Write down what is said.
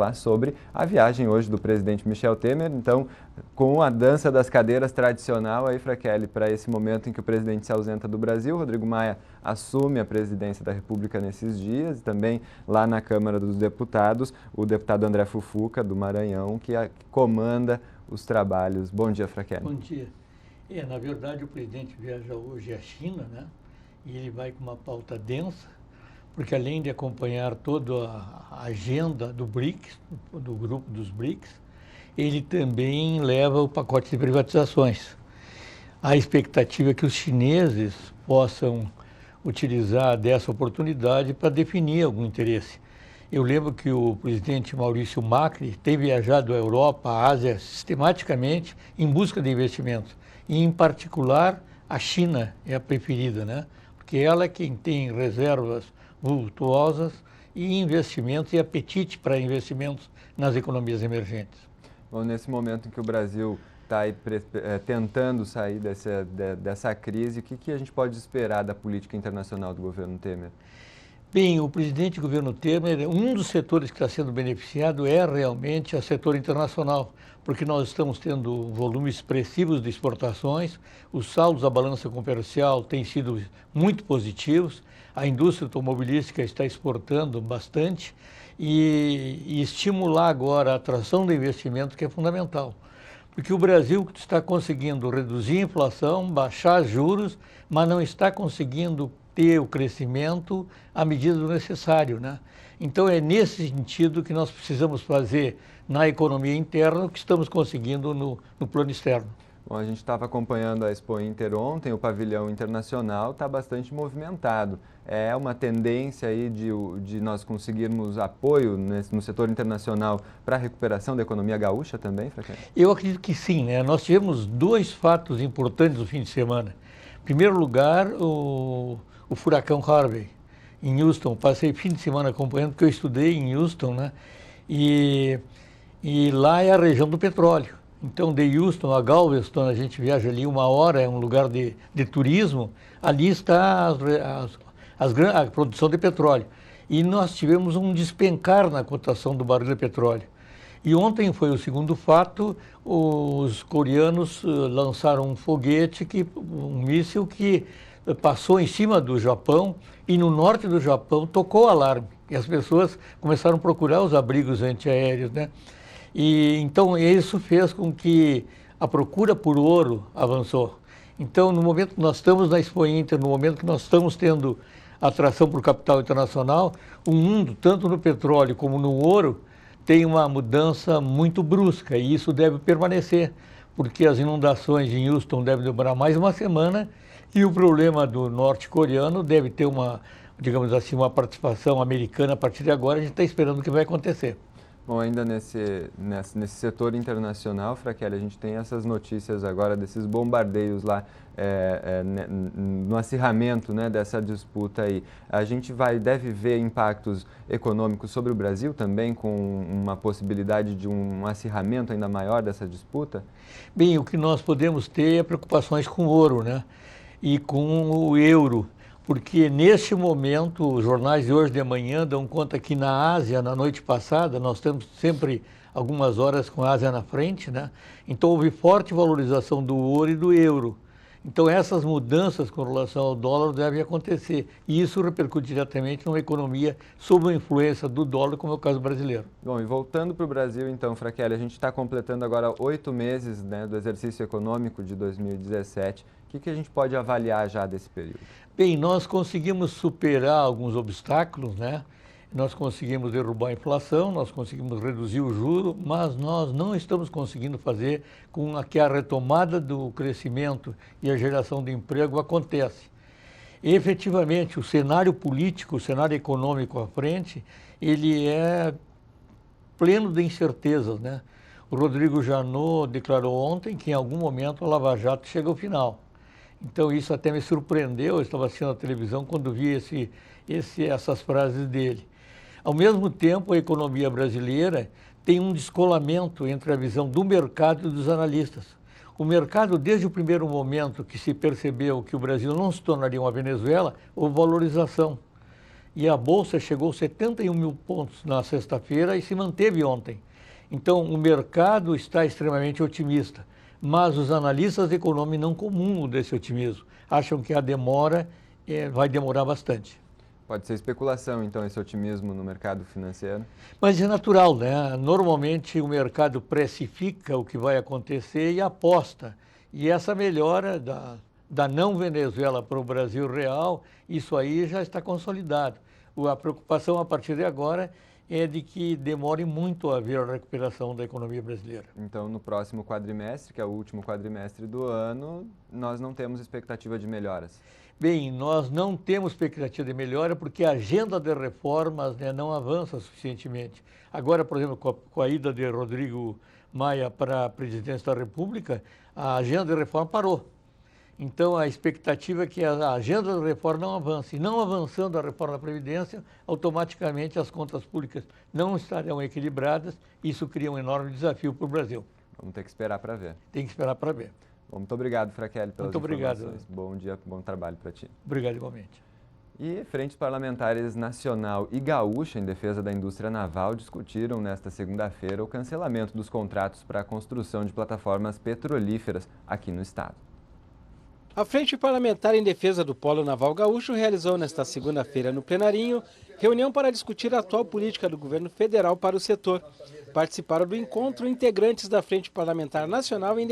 falar sobre a viagem hoje do presidente Michel Temer. Então, com a dança das cadeiras tradicional aí, Frakelli, para esse momento em que o presidente se ausenta do Brasil, Rodrigo Maia assume a presidência da República nesses dias, e também lá na Câmara dos Deputados, o deputado André Fufuca, do Maranhão, que comanda os trabalhos. Bom dia, Frakelli. Bom dia. Na verdade, o presidente viaja hoje à China, né? E ele vai com uma pauta densa, porque além de acompanhar toda a agenda do BRICS, do grupo dos BRICS, ele também leva o pacote de privatizações. A expectativa é que os chineses possam utilizar dessa oportunidade para definir algum interesse. Eu lembro que o presidente Maurício Macri tem viajado à Europa, à Ásia, sistematicamente em busca de investimentos. E, em particular, a China é a preferida, né? Porque ela é quem tem reservas vultuosas e investimentos e apetite para investimentos nas economias emergentes. Bom, nesse momento em que o Brasil está tentando sair dessa crise, o que a gente pode esperar da política internacional do governo Temer? Bem, o presidente do governo Temer, um dos setores que está sendo beneficiado é realmente o setor internacional, porque nós estamos tendo volumes expressivos de exportações, os saldos da balança comercial têm sido muito positivos, a indústria automobilística está exportando bastante e estimular agora a atração do investimento, que é fundamental. Porque o Brasil está conseguindo reduzir a inflação, baixar juros, mas não está conseguindo ter o crescimento à medida do necessário, né? Então é nesse sentido que nós precisamos fazer na economia interna o que estamos conseguindo no plano externo. Bom, a gente estava acompanhando a Expo Inter ontem, o pavilhão internacional está bastante movimentado. É uma tendência aí de nós conseguirmos apoio no setor internacional para a recuperação da economia gaúcha também, Frakelli? Eu acredito que sim, né? Nós tivemos dois fatos importantes no fim de semana. Em primeiro lugar, o furacão Harvey, em Houston. Passei fim de semana acompanhando, porque eu estudei em Houston, né? E lá é a região do petróleo. Então, de Houston a Galveston, a gente viaja ali 1 hora, é um lugar de turismo. Ali está a produção de petróleo. E nós tivemos um despencar na cotação do barril de petróleo. E ontem foi o segundo fato, os coreanos lançaram um foguete, um míssil que passou em cima do Japão e no norte do Japão tocou o alarme. E as pessoas começaram a procurar os abrigos antiaéreos, né? E então isso fez com que a procura por ouro avançou. Então, no momento que nós estamos na Expo Inter, no momento que nós estamos tendo atração por capital internacional, o mundo, tanto no petróleo como no ouro, tem uma mudança muito brusca e isso deve permanecer, porque as inundações em Houston devem demorar mais uma semana e o problema do norte-coreano deve ter digamos assim, uma participação americana a partir de agora. A gente está esperando o que vai acontecer. Bom, ainda nesse setor internacional, Frakelli, a gente tem essas notícias agora desses bombardeios lá no acirramento, né, dessa disputa aí. A gente deve ver impactos econômicos sobre o Brasil também, com uma possibilidade de um acirramento ainda maior dessa disputa? Bem, o que nós podemos ter é preocupações com o ouro, né, e com o euro. Porque neste momento, os jornais de hoje de manhã dão conta que na Ásia, na noite passada, nós temos sempre algumas horas com a Ásia na frente, né? Então houve forte valorização do ouro e do euro. Então essas mudanças com relação ao dólar devem acontecer. E isso repercute diretamente numa economia sob a influência do dólar, como é o caso brasileiro. Bom, e voltando para o Brasil então, Frakelli, a gente está completando agora 8 meses, né, do exercício econômico de 2017. O que a gente pode avaliar já desse período? Bem, nós conseguimos superar alguns obstáculos, né? Nós conseguimos derrubar a inflação, nós conseguimos reduzir o juro, mas nós não estamos conseguindo fazer com que a retomada do crescimento e a geração de emprego acontece. E, efetivamente, o cenário político, o cenário econômico à frente, ele é pleno de incertezas, né? O Rodrigo Janot declarou ontem que em algum momento a Lava Jato chega ao final. Então isso até me surpreendeu, eu estava assistindo a televisão quando vi essas frases dele. Ao mesmo tempo, a economia brasileira tem um descolamento entre a visão do mercado e dos analistas. O mercado, desde o primeiro momento que se percebeu que o Brasil não se tornaria uma Venezuela, houve valorização. e a Bolsa chegou a 71 mil pontos na sexta-feira e se manteve ontem. Então, o mercado está extremamente otimista, mas os analistas econômicos não comungam desse otimismo. Acham que a demora vai demorar bastante. Pode ser especulação, então, esse otimismo no mercado financeiro? Mas é natural, né? Normalmente o mercado precifica o que vai acontecer e aposta. E essa melhora da não Venezuela para o Brasil real, isso aí já está consolidado. A preocupação a partir de agora é de que demore muito a haver a recuperação da economia brasileira. Então, no próximo quadrimestre, que é o último quadrimestre do ano, nós não temos expectativa de melhoras? Bem, nós não temos expectativa de melhora porque a agenda de reformas, né, não avança suficientemente. Agora, por exemplo, com a ida de Rodrigo Maia para a presidência da República, a agenda de reforma parou. Então, a expectativa é que a agenda de reforma não avance. E não avançando a reforma da Previdência, automaticamente as contas públicas não estarão equilibradas. Isso cria um enorme desafio para o Brasil. Vamos ter que esperar para ver. Tem que esperar para ver. Bom, muito obrigado, Fraquelli, pelas informações. Obrigado. Bom dia, bom trabalho para ti. Obrigado igualmente. E frentes parlamentares nacional e gaúcha em defesa da indústria naval discutiram nesta segunda-feira o cancelamento dos contratos para a construção de plataformas petrolíferas aqui no estado. A Frente Parlamentar em Defesa do Polo Naval Gaúcho realizou nesta segunda-feira no plenarinho reunião para discutir a atual política do governo federal para o setor. Participaram do encontro integrantes da Frente Parlamentar Nacional em